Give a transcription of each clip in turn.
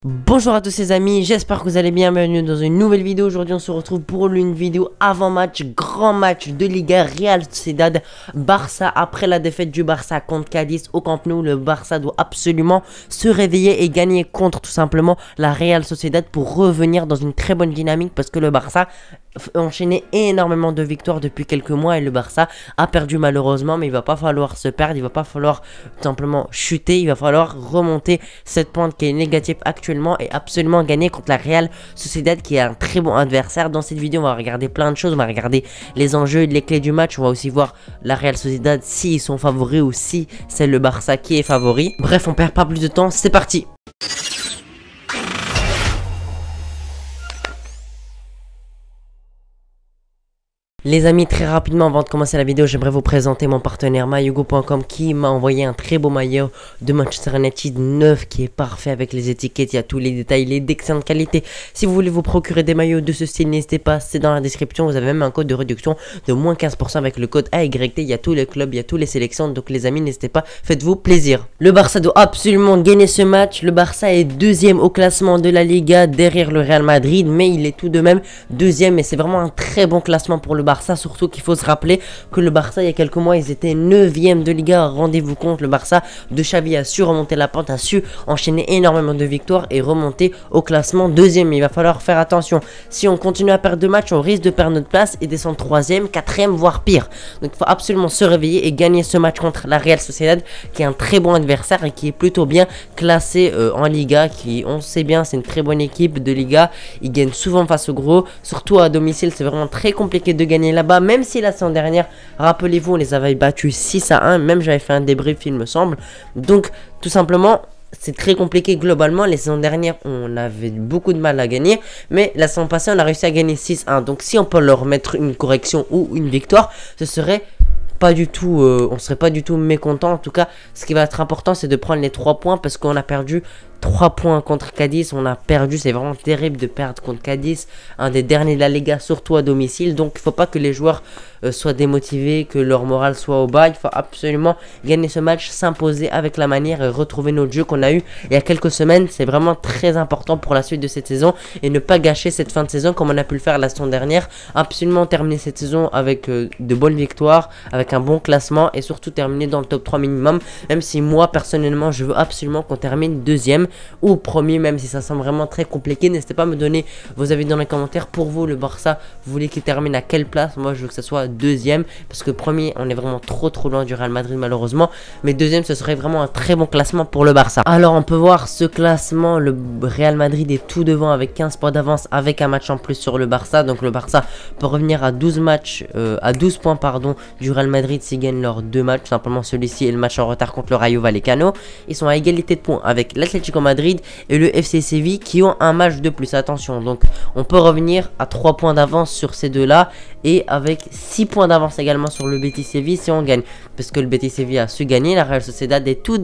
Bonjour à tous les amis, j'espère que vous allez bien, bienvenue dans une nouvelle vidéo. Aujourd'hui on se retrouve pour une vidéo avant-match, grand match de Liga, Real Sociedad Barça. Après la défaite du Barça contre Cadiz au Camp Nou, le Barça doit absolument se réveiller et gagner contre tout simplement la Real Sociedad pour revenir dans une très bonne dynamique, parce que le Barça enchaîné énormément de victoires depuis quelques mois et le Barça a perdu malheureusement, mais il va pas falloir se perdre, il va pas falloir tout simplement chuter, il va falloir remonter cette pointe qui est négative actuellement et absolument gagner contre la Real Sociedad qui est un très bon adversaire. Dans cette vidéo on va regarder plein de choses, on va regarder les enjeux, les clés du match, on va aussi voir la Real Sociedad s'ils sont favoris ou si c'est le Barça qui est favori. Bref, on perd pas plus de temps, c'est parti. Les amis, très rapidement avant de commencer la vidéo, j'aimerais vous présenter mon partenaire maillogo.com qui m'a envoyé un très beau maillot de Manchester United 9 qui est parfait avec les étiquettes, il y a tous les détails, il est d'excellente qualité. Si vous voulez vous procurer des maillots de ce style, n'hésitez pas, c'est dans la description, vous avez même un code de réduction de moins 15% avec le code AYT, il y a tous les clubs, il y a toutes les sélections, donc les amis n'hésitez pas, faites-vous plaisir. Le Barça doit absolument gagner ce match, le Barça est deuxième au classement de la Liga derrière le Real Madrid, mais il est tout de même deuxième et c'est vraiment un très bon classement pour le Barça. Surtout qu'il faut se rappeler que le Barça il y a quelques mois ils étaient 9e de Liga. Rendez-vous compte, le Barça de Xavi a su remonter la pente, a su enchaîner énormément de victoires et remonter au classement 2e. Il va falloir faire attention, si on continue à perdre de matchs on risque de perdre notre place et descendre 3e, 4e voire pire. Donc il faut absolument se réveiller et gagner ce match contre la Real Sociedad qui est un très bon adversaire et qui est plutôt bien classé en Liga, qui on sait bien c'est une très bonne équipe de Liga. Ils gagnent souvent face au gros, surtout à domicile c'est vraiment très compliqué de gagner là-bas, même si la saison dernière, rappelez-vous, on les avait battus 6-1, même j'avais fait un débrief il me semble. Donc tout simplement c'est très compliqué globalement. Les saisons dernières on avait beaucoup de mal à gagner, mais la saison passée on a réussi à gagner 6-1. Donc si on peut leur mettre une correction ou une victoire, ce serait pas du tout, on serait pas du tout mécontent. En tout cas ce qui va être important c'est de prendre les 3 points, parce qu'on a perdu 3 points contre Cadiz, on a perdu, c'est vraiment terrible de perdre contre Cadiz, un des derniers de la Liga, surtout à domicile. Donc il faut pas que les joueurs soient démotivés, que leur morale soit au bas. Il faut absolument gagner ce match, s'imposer avec la manière et retrouver notre jeu qu'on a eu il y a quelques semaines. C'est vraiment très important pour la suite de cette saison et ne pas gâcher cette fin de saison comme on a pu le faire la saison dernière. Absolument terminer cette saison avec de bonnes victoires, avec un bon classement et surtout terminer dans le top 3 minimum, même si moi personnellement je veux absolument qu'on termine deuxième ou premier, même si ça semble vraiment très compliqué. N'hésitez pas à me donner vos avis dans les commentaires. Pour vous le Barça, vous voulez qu'il termine à quelle place? Moi je veux que ça soit deuxième, parce que premier on est vraiment trop loin du Real Madrid malheureusement, mais deuxième ce serait vraiment un très bon classement pour le Barça. Alors on peut voir ce classement, le Real Madrid est tout devant avec 15 points d'avance, avec un match en plus sur le Barça. Donc le Barça peut revenir à 12 matchs, à 12 points pardon du Real Madrid s'ils gagnent leurs 2 matchs, simplement celui-ci et le match en retard contre le Rayo Vallecano. Ils sont à égalité de points avec l'Atlético Madrid et le FC Séville qui ont un match de plus. Attention, donc on peut revenir à 3 points d'avance sur ces deux là et avec 6 points d'avance également sur le Betis Séville si on gagne, parce que le Betis Séville a su gagner. La Real Sociedad est tout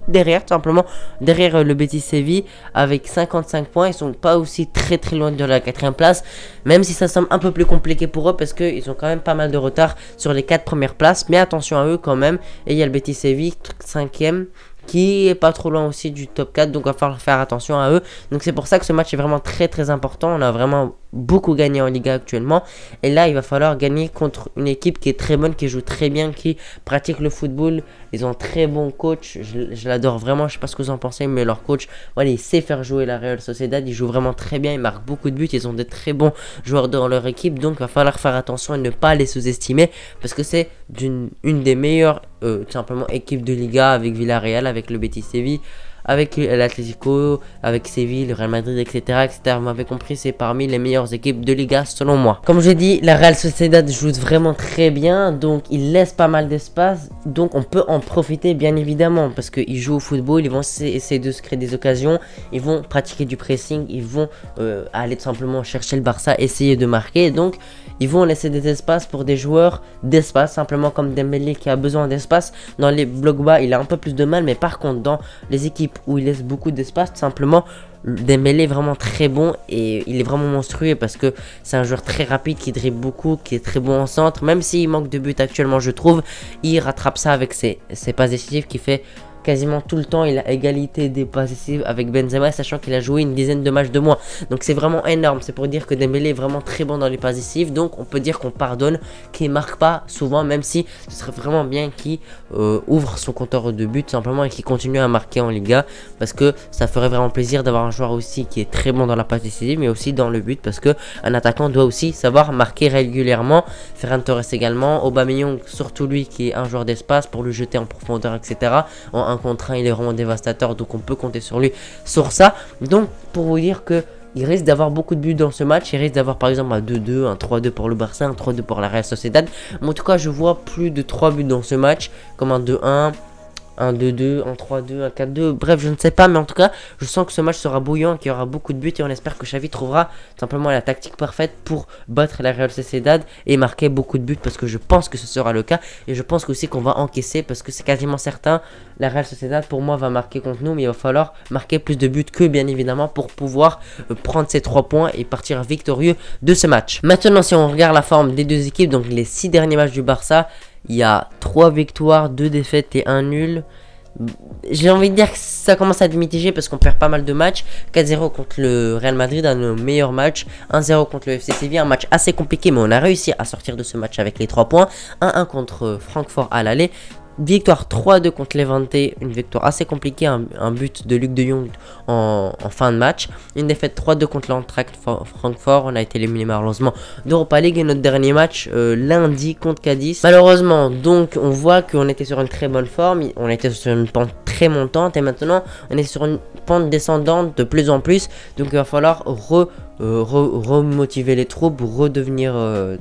derrière, tout simplement derrière le Betis Séville avec 55 points. Ils sont pas aussi très loin de la 4e place, même si ça semble un peu plus compliqué pour eux parce qu'ils ont quand même pas mal de retard sur les 4 premières places, mais attention à eux quand même. Et il y a le Betis Séville 5e qui est pas trop loin aussi du top 4, donc il va falloir faire attention à eux. Donc c'est pour ça que ce match est vraiment très important. On a vraiment beaucoup gagné en Liga actuellement et là il va falloir gagner contre une équipe qui est très bonne, qui joue très bien, qui pratique le football. Ils ont un très bon coach, je l'adore vraiment, je sais pas ce que vous en pensez, mais leur coach, voilà, il sait faire jouer la Real Sociedad, il joue vraiment très bien, il marque beaucoup de buts, ils ont des très bons joueurs dans leur équipe. Donc il va falloir faire attention et ne pas les sous-estimer, parce que c'est une des meilleures tout simplement équipes de Liga, avec Villarreal, avec le Betis Séville, avec l'Atlético, avec Séville, le Real Madrid, etc. Vous m'avez compris, c'est parmi les meilleures équipes de Liga selon moi. Comme je dis, la Real Sociedad joue vraiment très bien, donc il laisse pas mal d'espace, donc on peut en profiter bien évidemment, parce qu'ils jouent au football, ils vont essayer de se créer des occasions, ils vont pratiquer du pressing, ils vont aller tout simplement chercher le Barça, essayer de marquer. Donc ils vont laisser des espaces pour des joueurs d'espace, simplement comme Dembélé qui a besoin d'espace. Dans les blocs bas il a un peu plus de mal, mais par contre dans les équipes où il laisse beaucoup d'espace, tout simplement Dembélé est vraiment très bon et il est vraiment monstrueux, parce que c'est un joueur très rapide qui dribble beaucoup, qui est très bon en centre. Même s'il manque de buts actuellement je trouve, il rattrape ça avec ses passes décisives qui fait quasiment tout le temps il a égalité des passes décisives avec Benzema, sachant qu'il a joué une dizaine de matchs de moins. Donc c'est vraiment énorme. C'est pour dire que Dembélé est vraiment très bon dans les passes décisives. Donc on peut dire qu'on pardonne qu'il marque pas souvent, même si ce serait vraiment bien qu'il ouvre son compteur de but simplement et qu'il continue à marquer en Liga, parce que ça ferait vraiment plaisir d'avoir un joueur aussi qui est très bon dans la passe décisive mais aussi dans le but, parce que un attaquant doit aussi savoir marquer régulièrement. Ferran Torres également, Aubameyang surtout lui qui est un joueur d'espace pour lui jeter en profondeur, etc. En 1 contre 1 il est vraiment dévastateur, donc on peut compter sur lui sur ça. Donc pour vous dire que il risque d'avoir beaucoup de buts dans ce match. Il risque d'avoir par exemple un 2-2, un 3-2 pour le Barça, un 3-2 pour la Real Sociedad. Mais en tout cas, je vois plus de 3 buts dans ce match, comme un 2-1, un 2-2, un 3-2, un 4-2. Bref, je ne sais pas, mais en tout cas, je sens que ce match sera bouillant, qu'il y aura beaucoup de buts et on espère que Xavi trouvera simplement la tactique parfaite pour battre la Real Sociedad et marquer beaucoup de buts, parce que je pense que ce sera le cas et je pense aussi qu'on va encaisser, parce que c'est quasiment certain. La Real Sociedad pour moi va marquer contre nous, mais il va falloir marquer plus de buts que bien évidemment pour pouvoir prendre ces 3 points et partir victorieux de ce match. Maintenant, si on regarde la forme des deux équipes, donc les 6 derniers matchs du Barça, il y a 3 victoires, 2 défaites et 1 nul. J'ai envie de dire que ça commence à être mitigé parce qu'on perd pas mal de matchs. 4-0 contre le Real Madrid, un de nos meilleurs matchs. 1-0 contre le FC Séville, un match assez compliqué, mais on a réussi à sortir de ce match avec les 3 points. 1-1 contre Francfort à l'aller. Victoire 3-2 contre Levante, une victoire assez compliquée, un but de Luc de Jong en fin de match. Une défaite 3-2 contre l'Eintracht Francfort, on a été éliminé malheureusement d'Europa League. Et notre dernier match lundi contre Cadiz. Malheureusement, donc on voit qu'on était sur une très bonne forme, on était sur une pente très montante et maintenant on est sur une pente descendante de plus en plus. Donc il va falloir remotiver les troupes, redevenir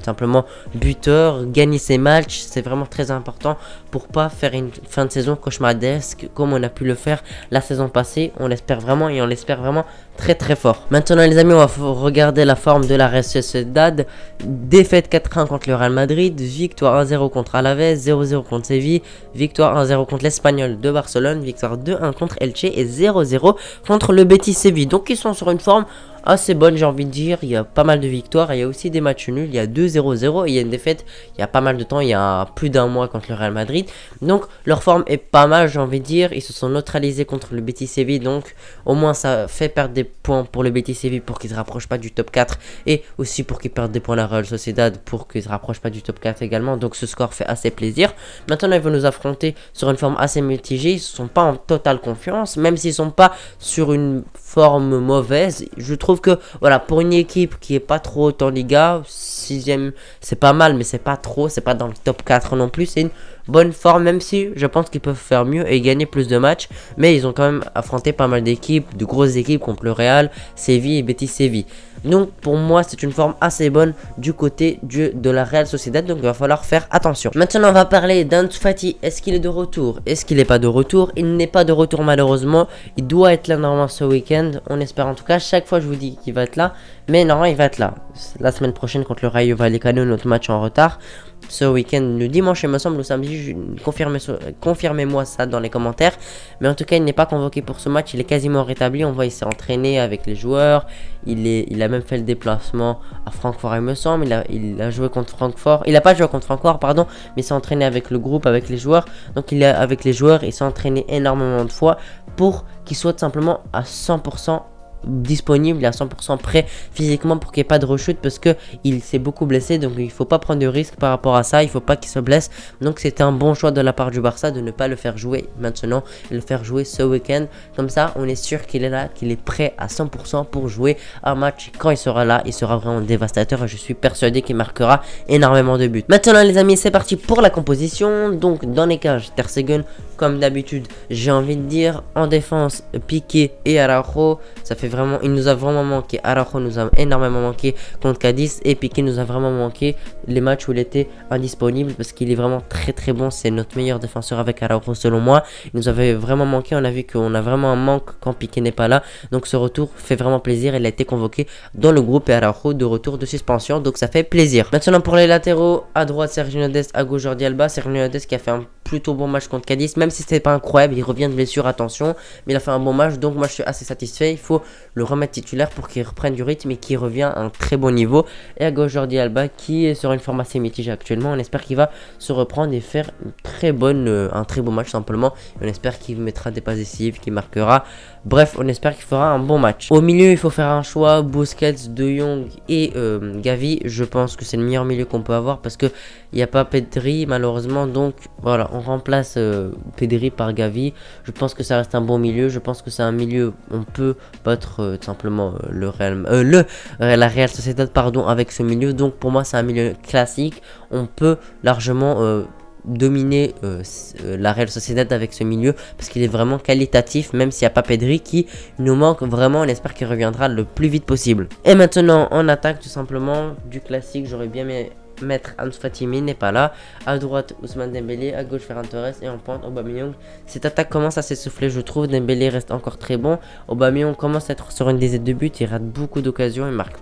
simplement buteur, gagner ses matchs. C'est vraiment très important pour pas faire une fin de saison cauchemardesque comme on a pu le faire la saison passée. On l'espère vraiment et on l'espère vraiment très très fort. Maintenant les amis, on va regarder la forme de la Real Sociedad. Défaite 4-1 contre le Real Madrid, victoire 1-0 contre Alaves, 0-0 contre Séville, victoire 1-0 contre l'Espagnol de Barcelone, victoire 2-1 contre Elche et 0-0 contre le Betis Séville. Donc ils sont sur une forme assez bonne, j'ai envie de dire. Il y a pas mal de victoires, il y a aussi des matchs nuls, il y a 2-0-0 et il y a une défaite il y a pas mal de temps, il y a plus d'un mois contre le Real Madrid. Donc leur forme est pas mal, j'ai envie de dire. Ils se sont neutralisés contre le Betis Séville, donc au moins ça fait perdre des points pour le Betis Séville pour qu'ils se rapprochent pas du top 4 et aussi pour qu'ils perdent des points à la Real Sociedad pour qu'ils se rapprochent pas du top 4 également. Donc ce score fait assez plaisir. Maintenant ils vont nous affronter sur une forme assez mitigée, ils sont pas en totale confiance, même s'ils sont pas sur une forme mauvaise. Je trouve que voilà, pour une équipe qui est pas trop haute en Liga, 6ème c'est pas mal, mais c'est pas trop, c'est pas dans le top 4 non plus. C'est une bonne forme, même si je pense qu'ils peuvent faire mieux et gagner plus de matchs, mais ils ont quand même affronté pas mal d'équipes, de grosses équipes contre le Real, Séville et Betis Séville. Donc pour moi c'est une forme assez bonne du côté de la Real Sociedad, donc il va falloir faire attention. Maintenant on va parler d'Ansu Fati. Est-ce qu'il est de retour? Est-ce qu'il n'est pas de retour? Il n'est pas de retour malheureusement, il doit être là normalement ce week-end, on espère en tout cas. Chaque fois je vous dis qu'il va être là, mais normalement il va être là la semaine prochaine contre le Rayo Vallecano, notre match en retard. Ce week-end, le dimanche il me semble, ou samedi, confirmez-moi ça dans les commentaires. Mais en tout cas il n'est pas convoqué pour ce match, il est quasiment rétabli. On voit il s'est entraîné avec les joueurs, il a même fait le déplacement à Francfort il me semble. Il a joué contre Francfort, il n'a pas joué contre Francfort pardon, mais il s'est entraîné avec le groupe, avec les joueurs. Donc il est avec les joueurs, il s'est entraîné énormément de fois pour qu'il soit simplement à 100% disponible, à 100% prêt physiquement pour qu'il n'y ait pas de rechute, parce que il s'est beaucoup blessé, donc il faut pas prendre de risque par rapport à ça, il faut pas qu'il se blesse. Donc c'était un bon choix de la part du Barça de ne pas le faire jouer maintenant et le faire jouer ce week-end. Comme ça on est sûr qu'il est là, qu'il est prêt à 100% pour jouer un match. Quand il sera là, il sera vraiment dévastateur et je suis persuadé qu'il marquera énormément de buts. Maintenant les amis, c'est parti pour la composition. Donc dans les cages, Ter Stegen comme d'habitude, j'ai envie de dire. En défense, Piqué et Araujo, ça fait vraiment, il nous a vraiment manqué. Araujo nous a énormément manqué contre Cadiz et Piqué nous a vraiment manqué les matchs où il était indisponible, parce qu'il est vraiment très très bon. C'est notre meilleur défenseur avec Araujo selon moi. Il nous avait vraiment manqué, on a vu qu'on a vraiment un manque quand Piqué n'est pas là. Donc ce retour fait vraiment plaisir, il a été convoqué dans le groupe et Araujo de retour de suspension, donc ça fait plaisir. Maintenant pour les latéraux, à droite Sergio Dest, à gauche Jordi Alba. Sergio Dest qui a fait un plutôt bon match contre Cadiz, même si c'était pas incroyable, il revient de blessure, attention, mais il a fait un bon match, donc moi je suis assez satisfait. Il faut le remettre titulaire pour qu'il reprenne du rythme et qu'il revienne à un très bon niveau. Et à gauche, Jordi Alba qui est sur une forme assez mitigée actuellement. On espère qu'il va se reprendre et faire un très bon match simplement. On espère qu'il mettra des passes décisives, qu'il marquera. Bref, on espère qu'il fera un bon match. Au milieu, il faut faire un choix. Busquets, De Jong et Gavi. Je pense que c'est le meilleur milieu qu'on peut avoir parce que il n'y a pas Pedri malheureusement. Donc voilà, on remplace Pedri par Gavi. Je pense que ça reste un bon milieu. Je pense que c'est un milieu, on peut battre tout simplement la Real Sociedad pardon, avec ce milieu. Donc pour moi c'est un milieu classique. On peut largement dominer la Real Sociedad avec ce milieu parce qu'il est vraiment qualitatif, même s'il n'y a pas Pedri qui nous manque vraiment. On espère qu'il reviendra le plus vite possible. Et maintenant en attaque tout simplement du classique, j'aurais bien mettre Ansu Fati n'est pas là. À droite Ousmane Dembélé, à gauche Ferran Torres et en pointe Aubameyang. Cette attaque commence à s'essouffler je trouve. Dembélé reste encore très bon. Aubameyang commence à être sur une dizaine de buts, il rate beaucoup d'occasions, il marque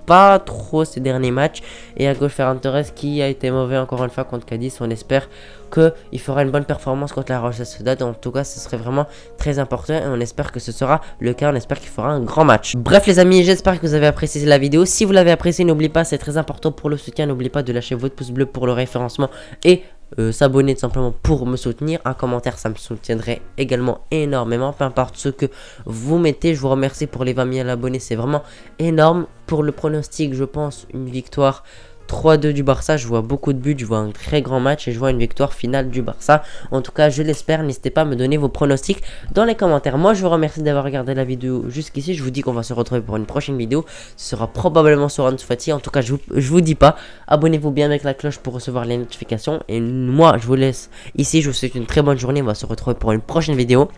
pas trop ces derniers matchs. Et à gauche Ferran Torres qui a été mauvais encore une fois contre Cadiz. On espère qu'il fera une bonne performance contre la Real Sociedad. En tout cas ce serait vraiment très important et on espère que ce sera le cas. On espère qu'il fera un grand match. Bref les amis, j'espère que vous avez apprécié la vidéo. Si vous l'avez apprécié, n'oubliez pas, c'est très important pour le soutien, n'oubliez pas de lâcher votre pouce bleu pour le référencement et s'abonner tout simplement pour me soutenir. Un commentaire ça me soutiendrait également énormément, peu importe ce que vous mettez. Je vous remercie pour les 20 000 abonnés, c'est vraiment énorme. Pour le pronostic, je pense une victoire 3-2 du Barça. Je vois beaucoup de buts, je vois un très grand match et je vois une victoire finale du Barça. En tout cas je l'espère. N'hésitez pas à me donner vos pronostics dans les commentaires. Moi je vous remercie d'avoir regardé la vidéo jusqu'ici. Je vous dis qu'on va se retrouver pour une prochaine vidéo. Ce sera probablement sur Ansu Fati. En tout cas je vous dis pas, abonnez-vous bien avec la cloche pour recevoir les notifications. Et moi je vous laisse ici. Je vous souhaite une très bonne journée. On va se retrouver pour une prochaine vidéo.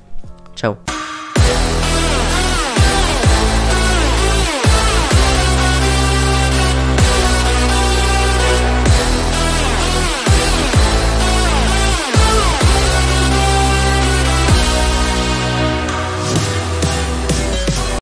Ciao.